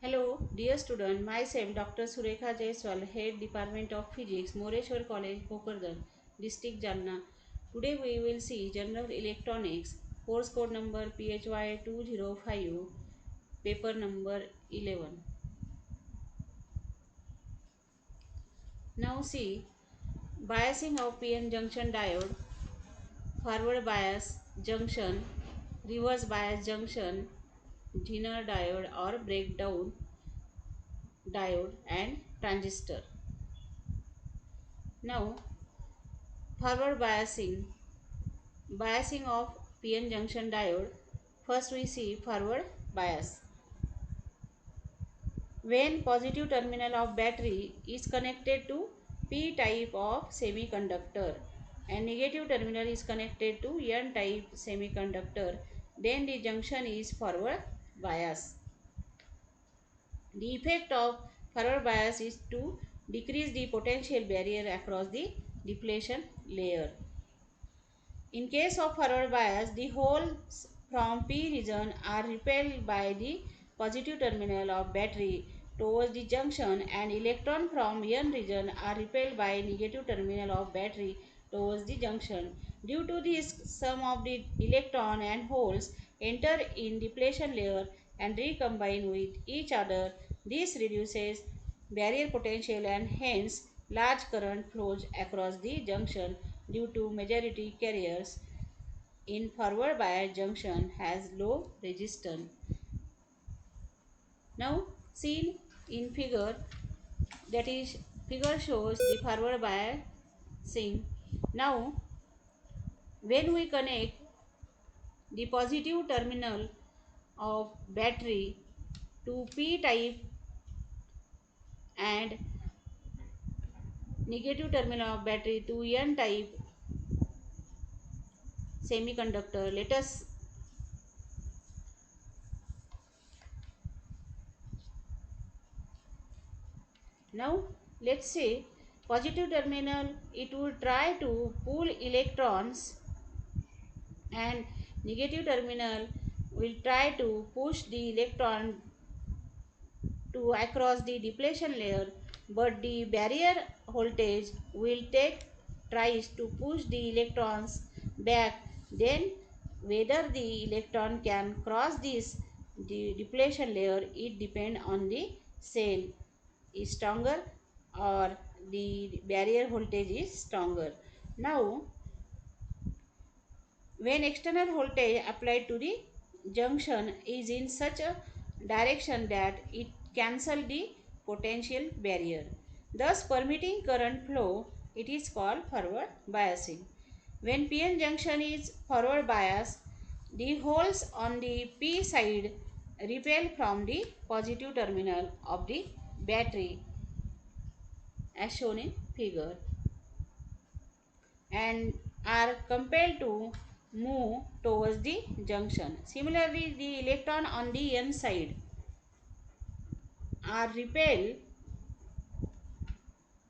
Hello, dear student. Myself, Dr. Surekha Jaiswal, Head Department of Physics, Moreshwar College, Pokardan, District Jalna. Today we will see General Electronics, course code number PHY 205, paper number 11. Now see, biasing of PN junction diode, forward bias junction, reverse bias junction, Zener diode or breakdown diode and transistor. Now, forward biasing of PN junction diode. First we see forward bias. When positive terminal of battery is connected to P type of semiconductor and negative terminal is connected to N type semiconductor, then the junction is forward bias. The effect of forward bias is to decrease the potential barrier across the depletion layer. In case of forward bias, the holes from P region are repelled by the positive terminal of battery towards the junction, and electron from N region are repelled by negative terminal of battery towards the junction. Due to this, some of the electron and holes enter in depletion layer and recombine with each other. This reduces barrier potential and hence large current flows across the junction due to majority carriers in forward bias junction has low resistance. Now seen in figure, that is figure shows the forward biasing. Now when we connect the positive terminal of battery to P type and negative terminal of battery to N type semiconductor, let us now let's say positive terminal, it will try to pull electrons and negative terminal will try to push the electron to across the depletion layer, but the barrier voltage will take tries to push the electrons back. Then whether the electron can cross this the depletion layer, it depend on the cell is stronger or the barrier voltage is stronger. Now when external voltage applied to the junction is in such a direction that it cancels the potential barrier, thus permitting current flow, it is called forward biasing. When PN junction is forward biased, the holes on the P side repel from the positive terminal of the battery as shown in figure and are compelled to move towards the junction. Similarly, the electron on the N side are repelled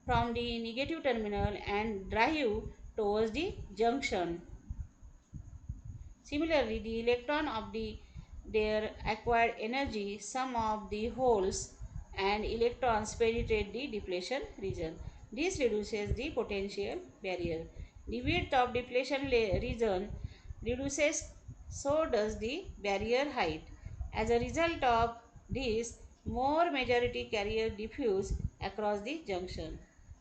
from the negative terminal and drive towards the junction. Similarly, the electron of their acquired energy, some of the holes and electrons penetrate the depletion region. This reduces the potential barrier. The width of depletion region reduces, so does the barrier height. As a result of this, more majority carrier diffuse across the junction.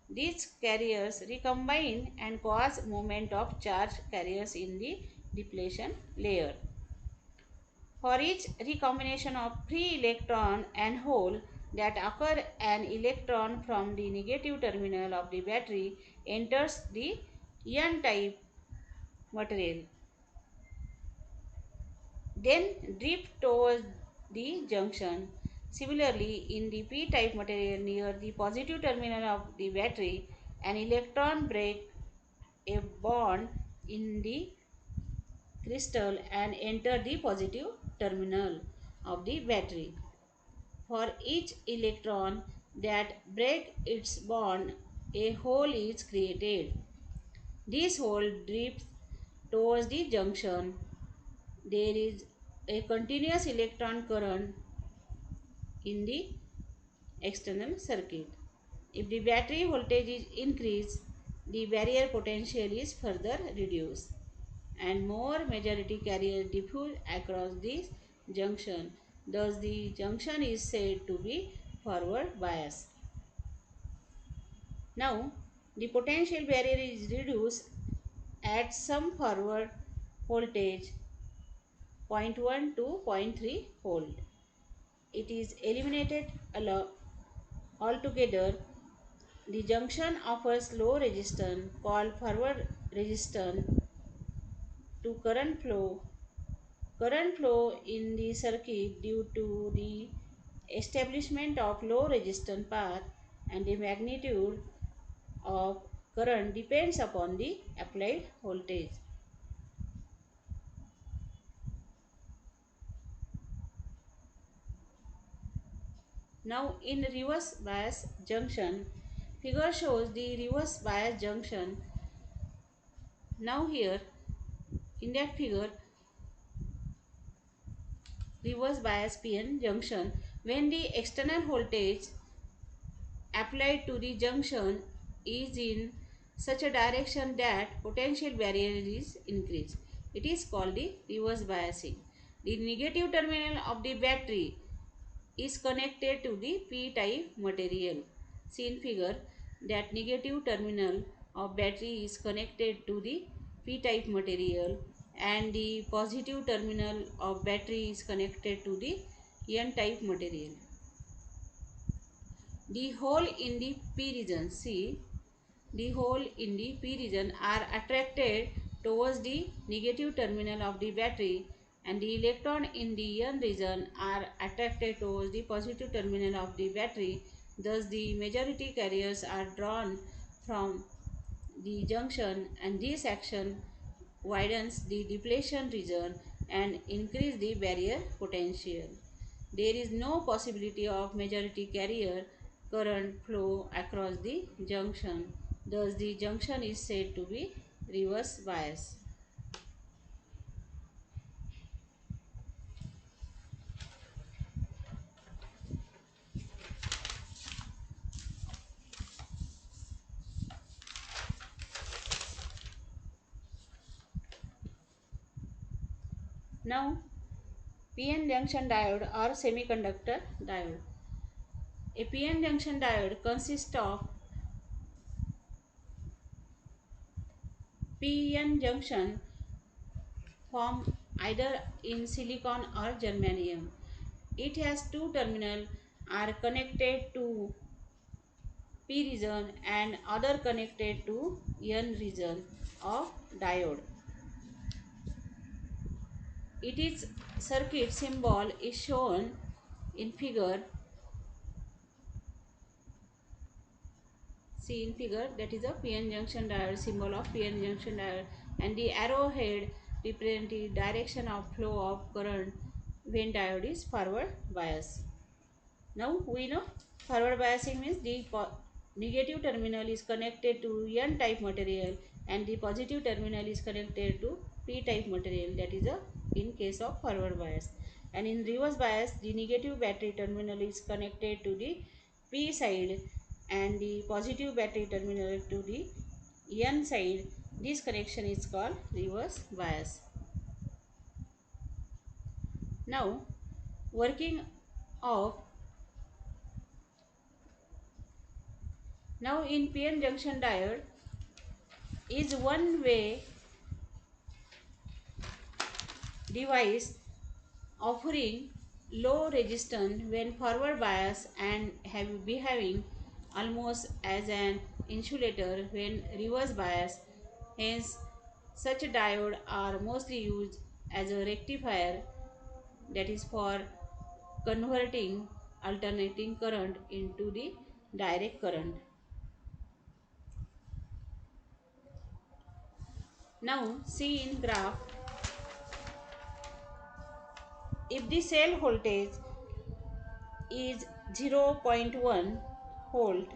These carriers recombine and cause movement of charge carriers in the depletion layer. For each recombination of free electron and hole that occur, an electron from the negative terminal of the battery enters the N-type material, then drift towards the junction. Similarly, in the P-type material near the positive terminal of the battery, an electron break a bond in the crystal and enter the positive terminal of the battery. For each electron that break its bond, a hole is created. This hole drifts towards the junction. There is a continuous electron current in the external circuit. If the battery voltage is increased, the barrier potential is further reduced and more majority carrier diffuse across this junction. Thus, the junction is said to be forward bias. Now, the potential barrier is reduced at some forward voltage 0.1 to 0.3 volt. It is eliminated altogether. The junction offers low resistance called forward resistance to current flow. Current flow in the circuit due to the establishment of low resistance path and the magnitude of current depends upon the applied voltage. Now in reverse bias junction, figure shows the reverse bias junction. Now here in that figure, reverse bias PN junction, when the external voltage applied to the junction is in such a direction that potential barrier is increased. It is called the reverse biasing. The negative terminal of the battery is connected to the p-type material. See in figure that negative terminal of battery is connected to the p-type material and the positive terminal of battery is connected to the n-type material. The hole in the p region, see, the hole in the p region are attracted towards the negative terminal of the battery and the electron in the n region are attracted towards the positive terminal of the battery. Thus the majority carriers are drawn from the junction and this action widens the depletion region and increase the barrier potential. There is no possibility of majority carrier current flow across the junction. Thus, the junction is said to be reverse bias. Now, PN junction diode or semiconductor diode. A PN junction diode consists of PN junction formed either in silicon or germanium. It has two terminals are connected to P region and other connected to N region of diode. Its circuit symbol is shown in figure. See in figure that is a PN junction diode, symbol of PN junction diode, and the arrowhead represents the direction of flow of current when diode is forward bias. Now we know forward biasing means the negative terminal is connected to N type material and the positive terminal is connected to P type material, that is a in case of forward bias. And in reverse bias, the negative battery terminal is connected to the P side and the positive battery terminal to the N side. This connection is called reverse bias. Now working of now in PN junction diode is one way device offering low resistance when forward bias and behaving almost as an insulator when reverse bias. Hence, such diodes are mostly used as a rectifier, that is for converting alternating current into the direct current. Now see in graph, if the cell voltage is 0.1 volt,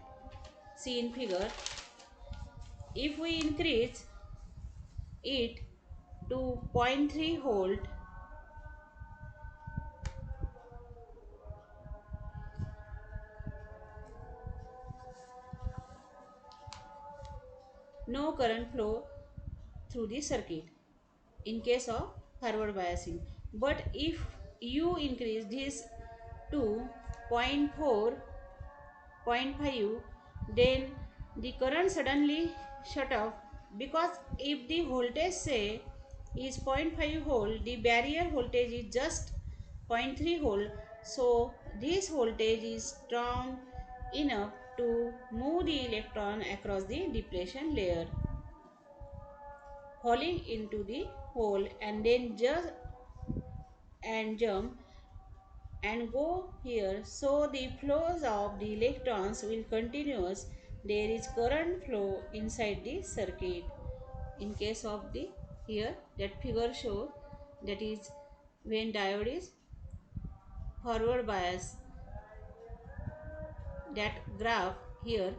see in figure, if we increase it to 0.3 volt, no current flow through the circuit in case of forward biasing. But if you increase this to zero point 0.4, zero point 0.5, then the current suddenly shut off, because if the voltage say is zero point 0.5 volt, the barrier voltage is just zero point 0.3 volt. So this voltage is strong enough to move the electron across the depletion layer, falling into the hole, and then just and jump and go here. So the flows of the electrons will continuous. There is current flow inside the circuit. In case of the here that figure show, that is when diode is forward bias, that graph here,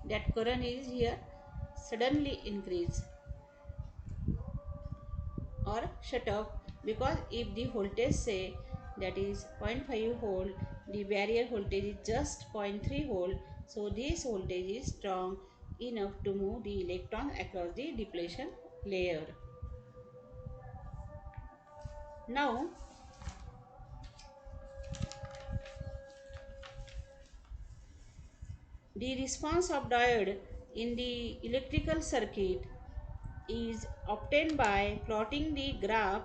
that current is here suddenly increase or shut off, because if the voltage say that is zero point 0.5 volt, the barrier voltage is just zero point 0.3 volt. So this voltage is strong enough to move the electron across the depletion layer. Now the response of diode in the electrical circuit is obtained by plotting the graph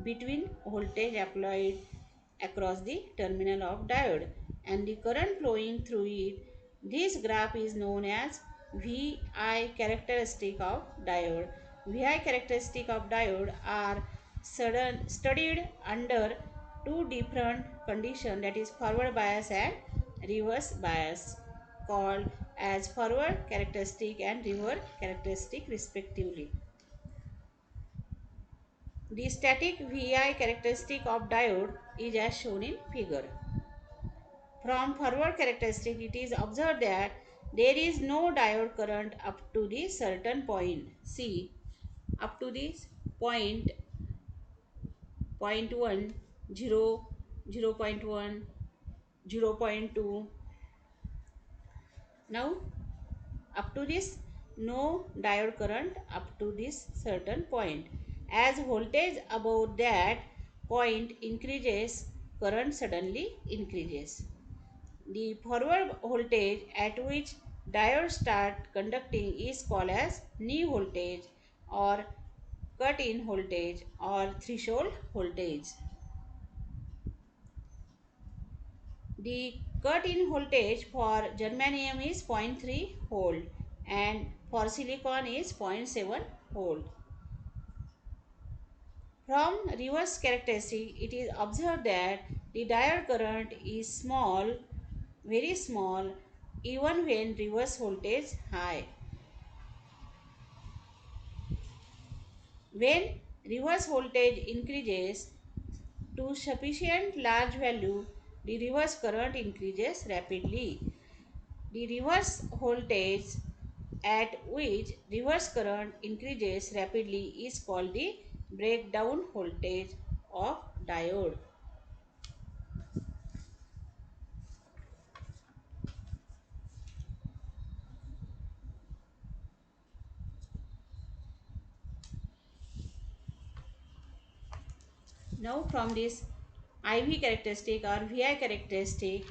between voltage applied across the terminal of diode and the current flowing through it. This graph is known as VI characteristic of diode. VI characteristic of diode are studied under two different conditions, that is forward bias and reverse bias, called as forward characteristic and reverse characteristic respectively. The static VI characteristic of diode is as shown in figure. From forward characteristic, it is observed that there is no diode current up to the certain point. See, up to this point, point 1, 0, 0.1, 0.2. Now, up to this, no diode current up to this certain point. As voltage above that point increases, current suddenly increases. The forward voltage at which diode start conducting is called as knee voltage or cut-in voltage or threshold voltage. The cut-in voltage for germanium is 0.3 volt and for silicon is 0.7 volt. From reverse characteristic, it is observed that the diode current is small, very small, even when reverse voltage high. When reverse voltage increases to sufficient large value, the reverse current increases rapidly. The reverse voltage at which reverse current increases rapidly is called the breakdown voltage of diode. Now from this IV characteristic or VI characteristic,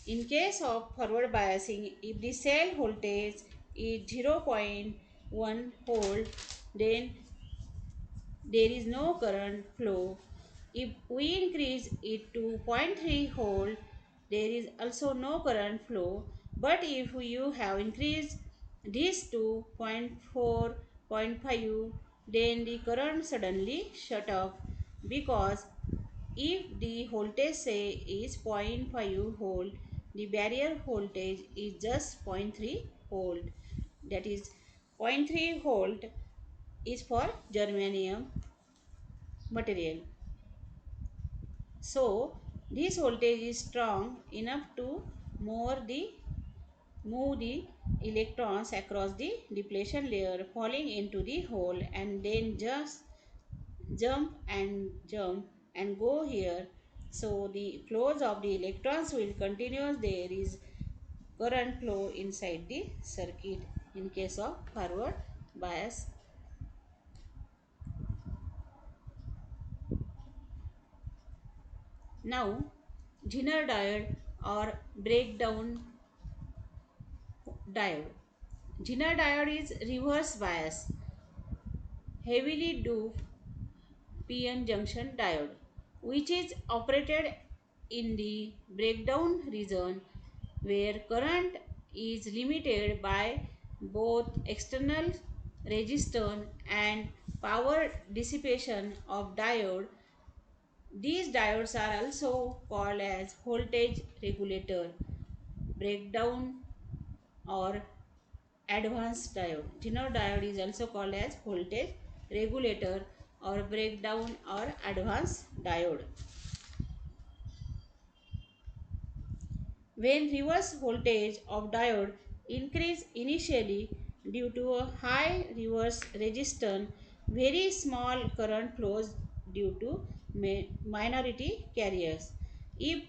in case of forward biasing, if the cell voltage is 0.1 volt, then there is no current flow. If we increase it to zero point 0.3 volt, there is also no current flow. But if you have increased this to zero point 0.4, zero point 0.5, then the current suddenly shut off, because if the voltage say is zero point 0.5 volt, the barrier voltage is just zero point 0.3 volt. That is 0.3 volt is for germanium material. So this voltage is strong enough to move the electrons across the depletion layer, falling into the hole, and then just jump and go here. So the flows of the electrons will continue. There is current flow inside the circuit in case of forward bias. Now Zener diode or breakdown diode. Zener diode is reverse bias, heavily doped PN junction diode, which is operated in the breakdown region where current is limited by both external resistance and power dissipation of diode. These diodes are also called as voltage regulator, breakdown, or advanced diode. Zener diode is also called as voltage regulator or breakdown or advanced diode. When reverse voltage of diode increase initially due to a high reverse resistance, very small current flows due to minority carriers. If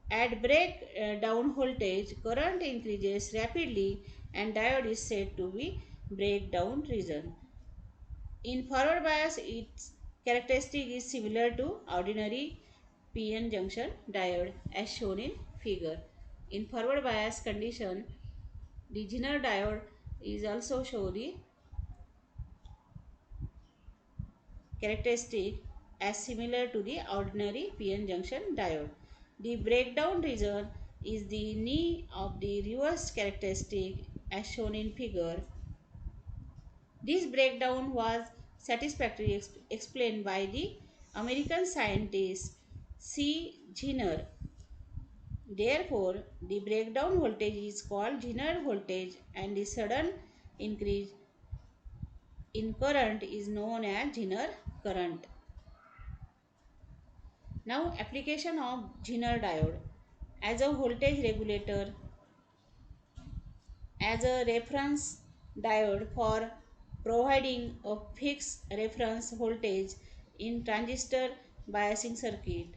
at breakdown voltage, current increases rapidly and diode is said to be breakdown region. In forward bias, its characteristic is similar to ordinary PN junction diode as shown in figure. In forward bias condition, the Zener diode is also show the characteristic as similar to the ordinary PN junction diode. The breakdown region is the knee of the reverse characteristic as shown in figure. This breakdown was satisfactorily explained by the American scientist C. Zener. Therefore, the breakdown voltage is called Zener voltage and the sudden increase in current is known as Zener current. Now, application of Zener diode as a voltage regulator, as a reference diode for providing a fixed reference voltage in transistor biasing circuit,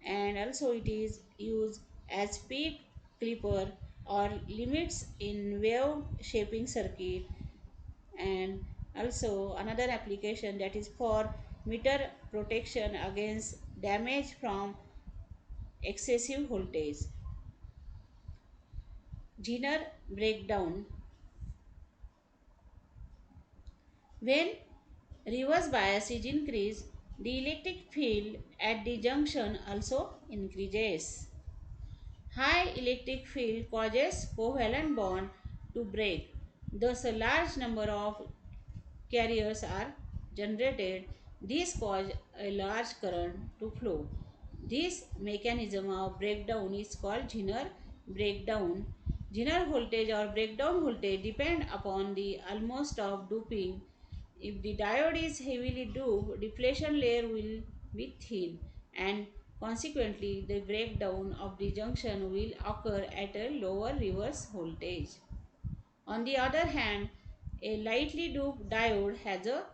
and also it is used as peak clipper or limits in wave shaping circuit, and also another application that is for meter protection against damage from excessive voltage. Zener breakdown. When reverse bias is increased, the electric field at the junction also increases. High electric field causes covalent bond to break. Thus, a large number of carriers are generated. This causes a large current to flow. This mechanism of breakdown is called Zener breakdown. Zener voltage or breakdown voltage depend upon the almost of doping. If the diode is heavily doped, depletion layer will be thin and consequently the breakdown of the junction will occur at a lower reverse voltage. On the other hand, a lightly doped diode has a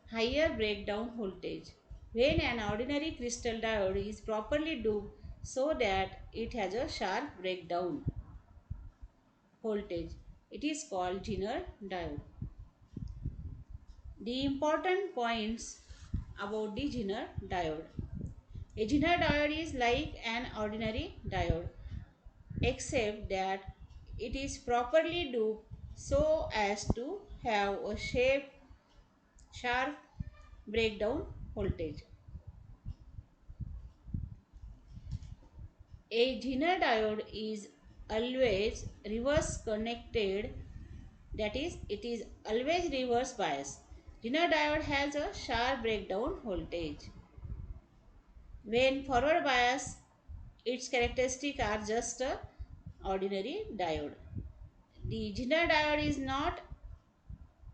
higher breakdown voltage. When an ordinary crystal diode is properly doped so that it has a sharp breakdown voltage, it is called Zener diode. The important points about the Zener diode. A Zener diode is like an ordinary diode except that it is properly doped so as to have a sharp breakdown voltage. A Zener diode is always reverse connected, that is, it is always reverse bias. Zener diode has a sharp breakdown voltage. When forward bias, its characteristics are just a ordinary diode. The Zener diode is not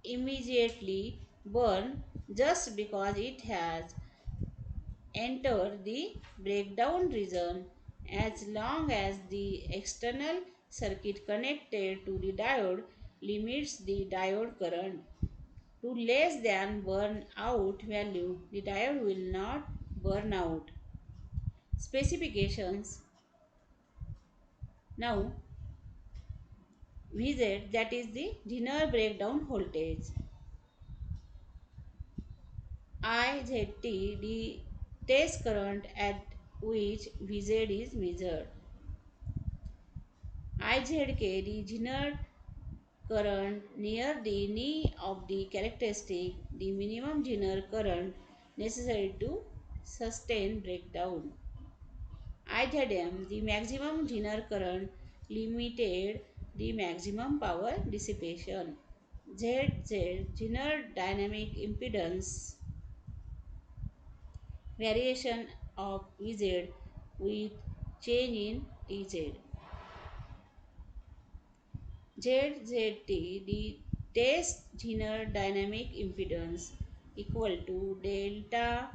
immediately burned just because it has entered the breakdown region as long as the external circuit connected to the diode limits the diode current to less than burn out value, the diode will not burn out. specifications. Now VZ, that is the Zener breakdown voltage. IZT, the test current at which VZ is measured. IZK, the Zener current near the knee of the characteristic, the minimum Zener current necessary to sustain breakdown. IZM, the maximum Zener current limited the maximum power dissipation. ZZ, Zener dynamic impedance variation of VZ with change in TZ. ZZT, the test Zener dynamic impedance equal to delta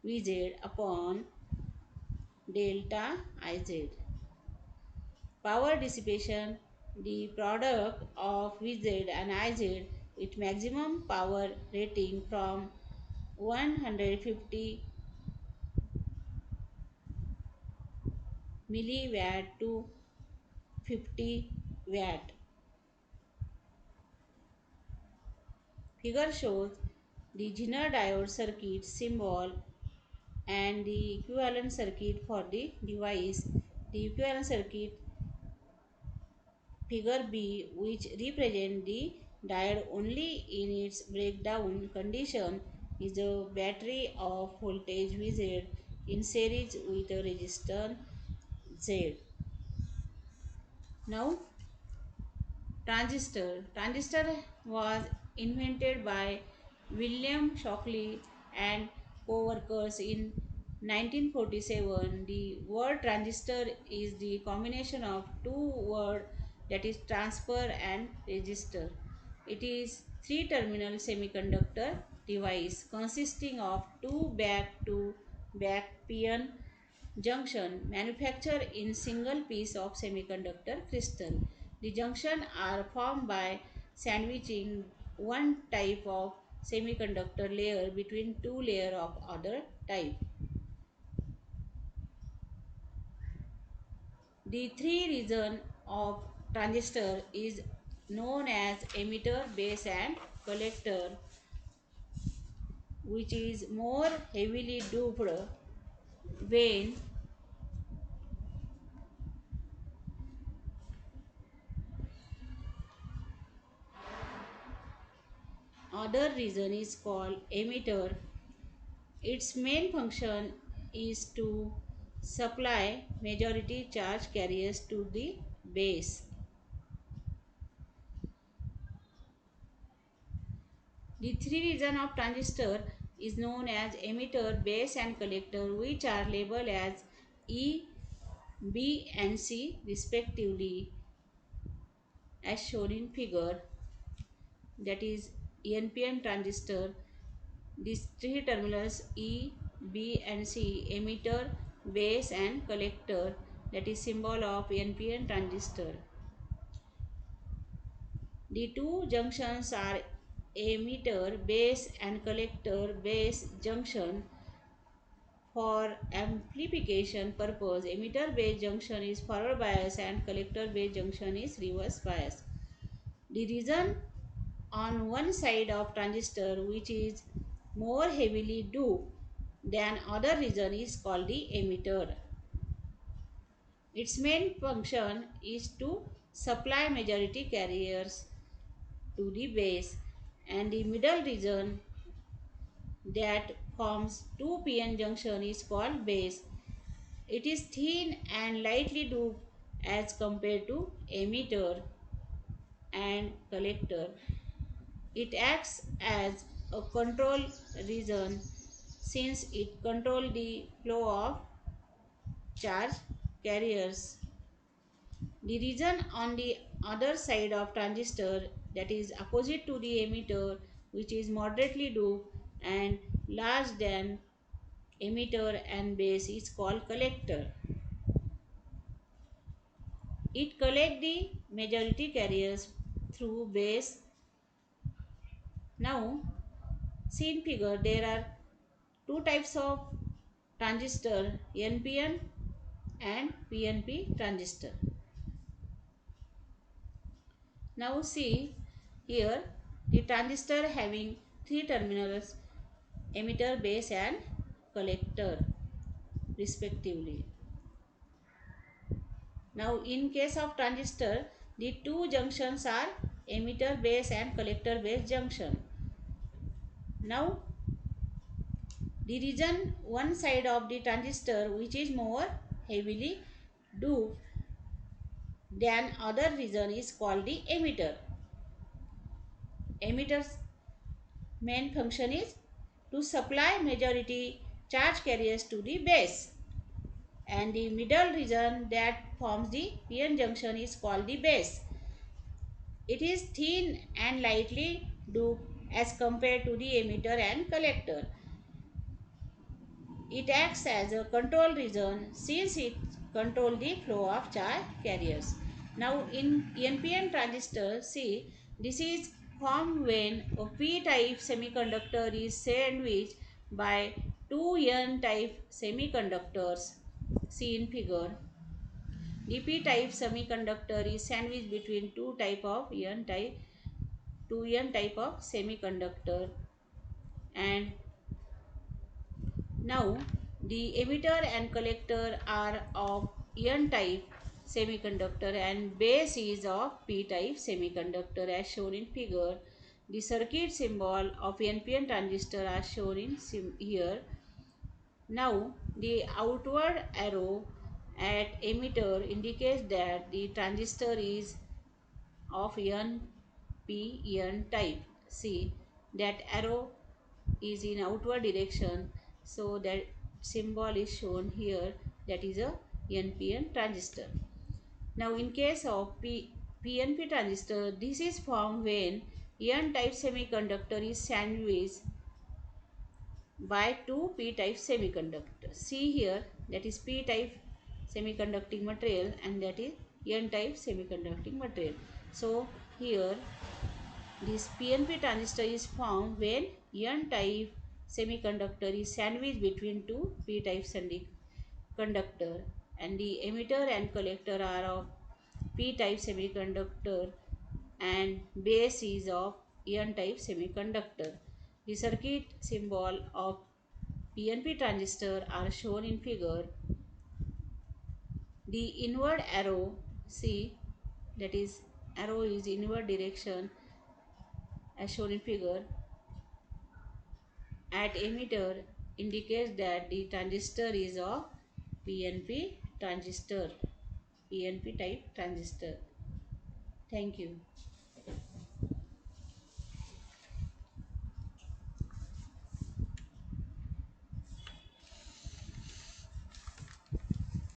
VZ upon delta IZ. Power dissipation, the product of VZ and IZ with maximum power rating from 150 milliwatt to 50 watt. Figure shows the Zener diode circuit symbol and the equivalent circuit for the device. The equivalent circuit figure B, which represent the diode only in its breakdown condition, is a battery of voltage VZ in series with a resistor Z. Now transistor was invented by William Shockley and co-workers in 1947. The word transistor is the combination of two words, that is transfer and resistor. It is three terminal semiconductor device consisting of two back to back PN junction manufactured in single piece of semiconductor crystal. The junction are formed by sandwiching one type of semiconductor layer between two layer of other type. The three region of transistor is known as emitter, base and collector, which is more heavily doped when other region is called emitter. Its main function is to supply majority charge carriers to the base. The three regions of transistor is known as emitter, base and collector, which are labeled as E, B and C respectively, as shown in figure, that is NPN transistor. These three terminals E, B and C, emitter, base and collector, that is symbol of NPN transistor. The two junctions are emitter base and collector base junction. For amplification purpose, emitter base junction is forward bias and collector base junction is reverse bias. The region on one side of transistor which is more heavily doped than other region is called the emitter. Its main function is to supply majority carriers to the base, and the middle region that forms two p-n junction is called base. It is thin and lightly doped as compared to emitter and collector. It acts as a control region since it controls the flow of charge carriers. The region on the other side of transistor, that is opposite to the emitter, which is moderately doped and large than emitter and base, is called collector. It collects the majority carriers through base. Now, see in figure, there are two types of transistor, NPN and PNP transistor. Now see here the transistor having three terminals, emitter, base and collector respectively. Now in case of transistor, the two junctions are emitter base and collector base junction. Now the region one side of the transistor which is more heavily doped than other region is called the emitter. Emitter's main function is to supply majority charge carriers to the base, and the middle region that forms the PN junction is called the base. It is thin and lightly doped as compared to the emitter and collector. It acts as a control region since it controls the flow of charge carriers. Now in NPN transistor, see, this is formed when a p-type semiconductor is sandwiched by two n-type semiconductors. See in figure. The p-type semiconductor is sandwiched between two n-type of semiconductor, and now, the emitter and collector are of N-type semiconductor and base is of P-type semiconductor as shown in figure. The circuit symbol of NPN transistor are shown in here. Now, the outward arrow at emitter indicates that the transistor is of NPN type. See, that arrow is in outward direction, so that symbol is shown here, that is a NPN transistor. Now in case of PNP transistor, this is formed when N-type semiconductor is sandwiched by two P-type semiconductors. See here, that is P-type semiconducting material and that is N-type semiconducting material. So here this PNP transistor is formed when N-type semiconductor is sandwiched between two P-type semiconductor, and the emitter and collector are of P-type semiconductor and base is of N-type semiconductor. The circuit symbol of PNP transistor are shown in figure. The inward arrow, see, that is arrow is inward direction as shown in figure at emitter indicates that the transistor is of PNP transistor, PNP type transistor. Thank you.